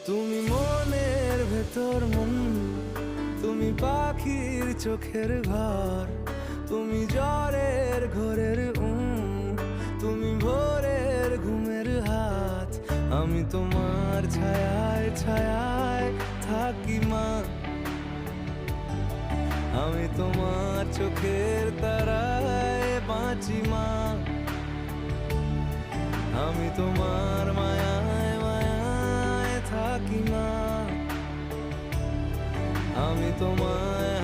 তুমি মনের ভেতর মন, তুমি পাখির চোখের ঘর, তুমি জ্বরের ঘোরের তুমি ভোরের ঘুমের হাত। আমি তোমার ছায়ায় ছায়ায় থাকি মা, আমি তোমার চোখের তারায় বাঁচি মা, আমি তোমার মায়ায় মায়ায় থাকি মা, আমি তোমায়